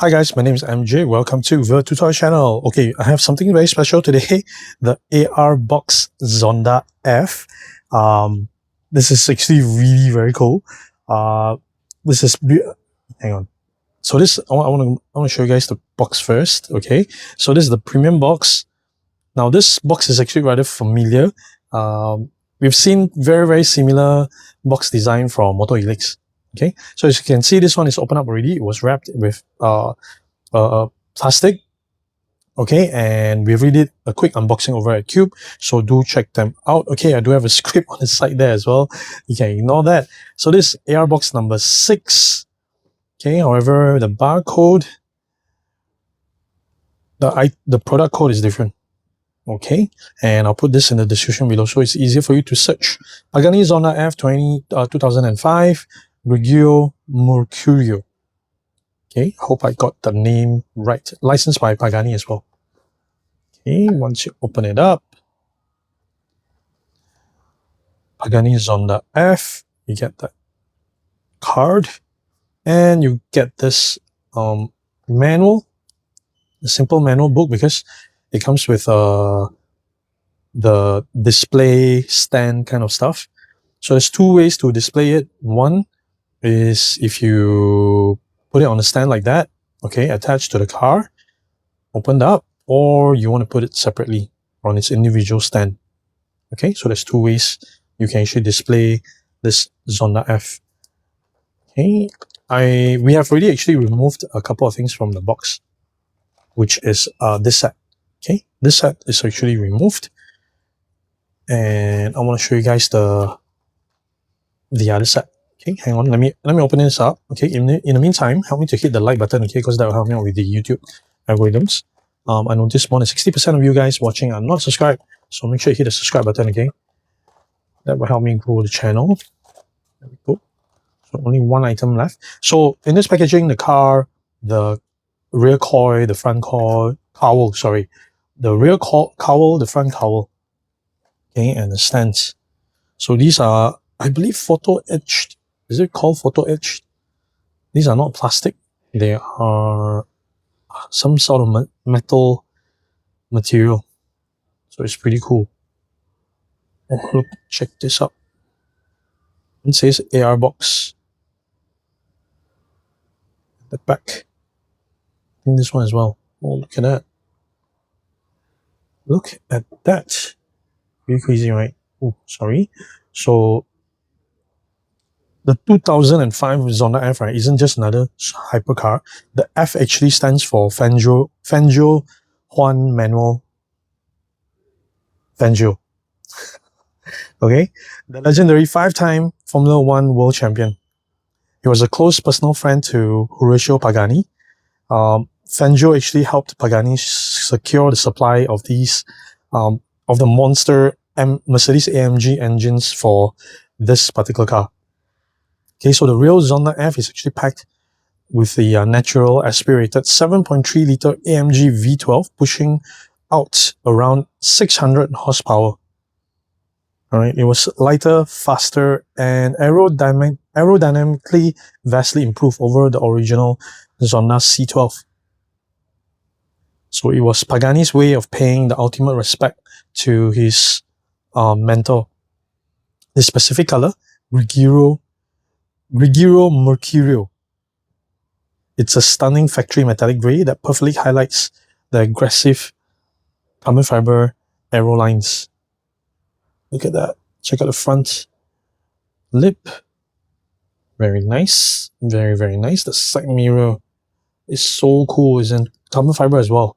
Hi guys, my name is MJ. Welcome to the tutorial channel. Okay, I have something very special today. The ARBox Zonda F. This is actually really very cool. This is hang on. So this I want to show you guys the box first. Okay, so this is the premium box. Now this box is actually rather familiar. We've seen very similar box design from Moto Elix. Okay, so as you can see, this one is open up already. It was wrapped with plastic. Okay, and we already did a quick unboxing over at Qube, so do check them out. Okay, I do have a script on the side there as well. You can ignore that. So this ARBox number 6. Okay, however, the barcode, the product code is different. Okay, and I'll put this in the description below so it's easier for you to search. Pagani Zonda F 2005 Grigio Mercurio. Okay, hope I got the name right. Licensed by Pagani as well. Okay, once you open it up, Pagani Zonda F, you get that card, and you get this manual, a simple manual book, because it comes with the display stand kind of stuff. So there's two ways to display it. One is if you put it on a stand like that, okay, attached to the car, opened up, or you want to put it separately on its individual stand. Okay, so there's two ways you can actually display this Zonda F. Okay, we have already actually removed a couple of things from the box, which is this set. Okay, this set is actually removed, and I want to show you guys the other set. Okay, hang on, let me open this up. Okay, in the meantime, help me to hit the like button, okay, because that will help me out with the YouTube algorithms. I noticed more than 60% of you guys watching are not subscribed, so make sure you hit the subscribe button, okay? That will help me grow the channel. There we go. So only one item left. So in this packaging, the car, the rear coil, the front cowl, sorry, the rear cowl, the front cowl, okay, and the stands. So these are, I believe, photo etched. Is it called photo etched? These are not plastic. They are some sort of metal material. So it's pretty cool. Oh, look, check this out. It says ARBox. The back. I think this one as well. Oh, look at that. Look at that. Pretty crazy, right? Oh, sorry. So the 2005 Zonda F, right, isn't just another hypercar. The F actually stands for Fangio Juan Manuel Fangio. Okay, the legendary 5-time Formula 1 world champion. He was a close personal friend to Horacio Pagani. Fangio actually helped Pagani secure the supply of these of the monster Mercedes AMG engines for this particular car. Okay, so the real Zonda F is actually packed with the natural aspirated 7.3 liter AMG V12, pushing out around 600 horsepower. Alright, it was lighter, faster, and aerodynamically vastly improved over the original Zonda C12. So it was Pagani's way of paying the ultimate respect to his mentor. The specific color, Grigio Mercurio. It's a stunning factory metallic grey that perfectly highlights the aggressive carbon fiber aero lines. Look at that. Check out the front lip. Very nice. Very nice. The side mirror is so cool. It's in carbon fiber as well.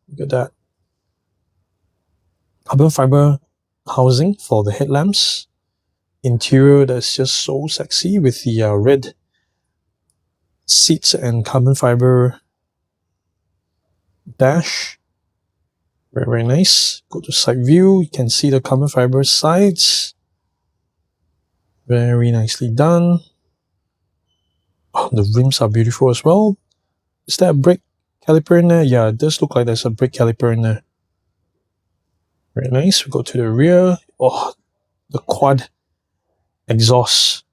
Look at that. Carbon fiber housing for the headlamps. Interior that's just so sexy with the red seats and carbon fiber dash. Very nice. Go to side view. You can see the carbon fiber sides. Very nicely done. Oh, the rims are beautiful as well. Is there a brake caliper in there? Yeah, it does look like there's a brake caliper in there. Very nice. We go to the rear. Oh, the quad exhaust.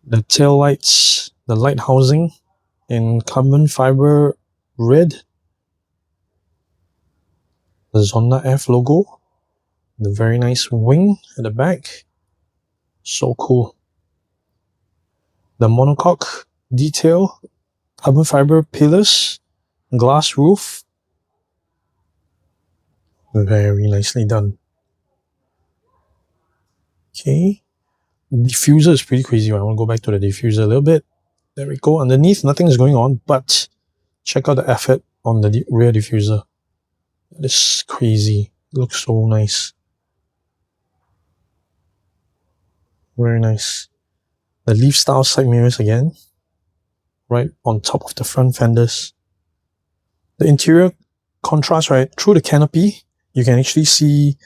The tail lights, the light housing. in carbon fiber red. The Zonda F logo. The very nice wing at the back. So cool. The monocoque detail. Carbon fiber pillars. Glass roof. Very nicely done. Okay. Diffuser is pretty crazy. I want to go back to the diffuser a little bit. There we go. Underneath, nothing is going on, but check out the effort on the rear diffuser. That is crazy. It looks so nice. Very nice. The leaf style side mirrors again. Right on top of the front fenders. The interior contrast, right? Through the canopy, you can actually see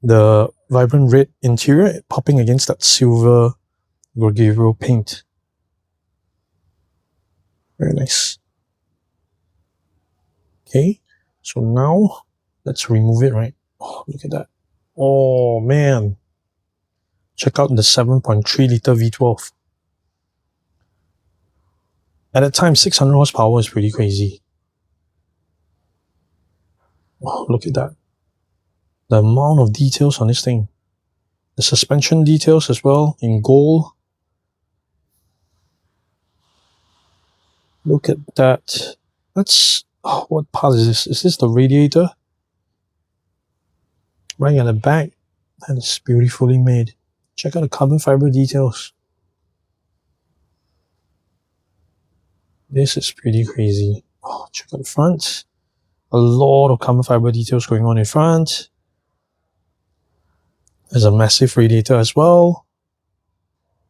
the vibrant red interior popping against that silver Grigio paint. Very nice. Okay, so now let's remove it, right? Oh, look at that. Oh, man. Check out the 7.3 liter V12. At that time, 600 horsepower is pretty crazy. Oh, look at that. The amount of details on this thing. The suspension details as well in gold. Look at that. That's, oh, what part is this? Is this the radiator? Right at the back. That is beautifully made. Check out the carbon fiber details. This is pretty crazy. Oh, check out the front. A lot of carbon fiber details going on in front. There's a massive radiator as well.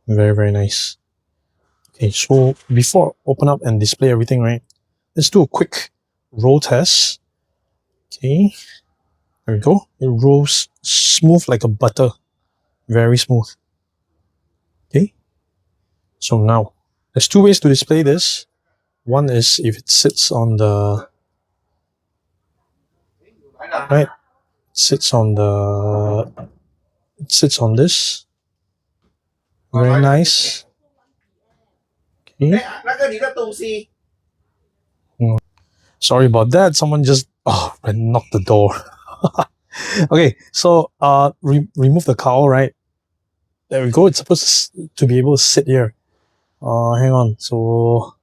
Very, very nice. Okay, so before I open up and display everything, right? Let's do a quick roll test. Okay, there we go. It rolls smooth like a butter. Very smooth. Okay, so now there's two ways to display this. One is if it sits on the right, sits on this. Very nice. Okay. Sorry about that. Someone just knocked the door. Okay, so remove the cowl, right? There we go. It's supposed to be able to sit here. Hang on. So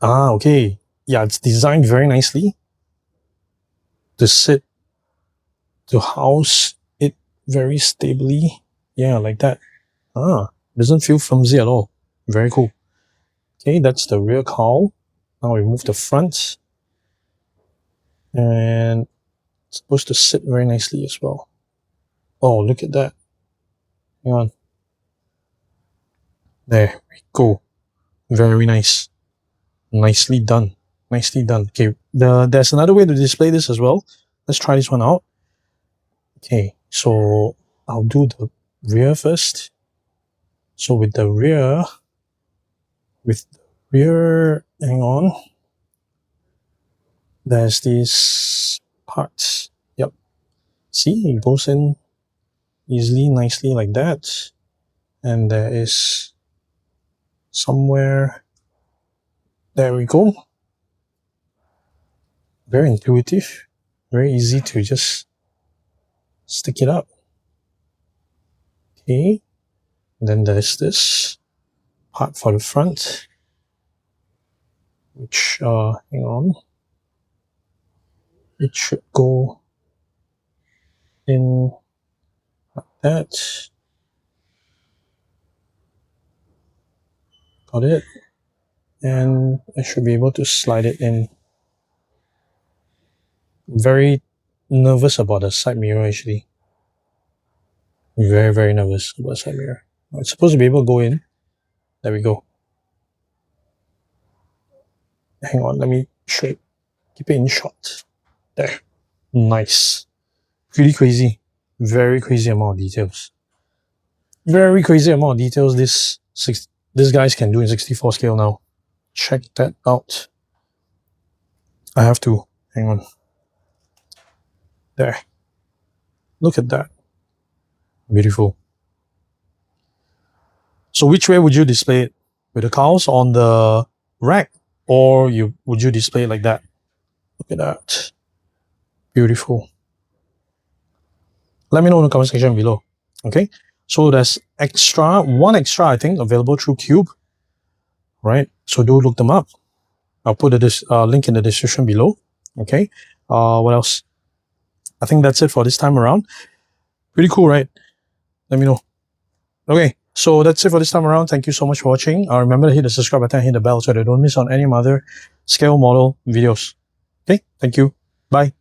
okay. Yeah, it's designed very nicely to sit, to house it very stably. Yeah, like that. Doesn't feel flimsy at all. Very cool. Okay, that's the rear cowl. Now we move the front. And it's supposed to sit very nicely as well. Oh, look at that. Hang on. There we go. Very nice. Nicely done. Nicely done. Okay, there's another way to display this as well. Let's try this one out. Okay, so I'll do the rear first. So with the rear, hang on. There's these parts. Yep. See, it goes in easily, nicely like that. And there is somewhere, there we go. Very intuitive, very easy to just stick it up. Okay, then there's this part for the front, which hang on, it should go in like that. Got it. And I should be able to slide it in. Very nervous about the side mirror actually. Very, very nervous about the side mirror. It's supposed to be able to go in. There we go. Hang on, let me show it. Keep it in shot. There. Nice. Pretty crazy. Very crazy amount of details. Very crazy amount of details this guys can do in 64 scale now. Check that out. I have to. Hang on. There. Look at that. Beautiful. So which way would you display it? with the cowls on the rack, or would you display it like that? Look at that. Beautiful. Let me know in the comment section below. Okay, so there's one extra I think available through Qube, right? So do look them up. I'll put this link in the description below. Okay, what else? I think that's it for this time around. Pretty cool, right? Let me know. Okay, so that's it for this time around. Thank you so much for watching. Remember to hit the subscribe button and hit the bell so that you don't miss on any other scale model videos. Okay, thank you. Bye.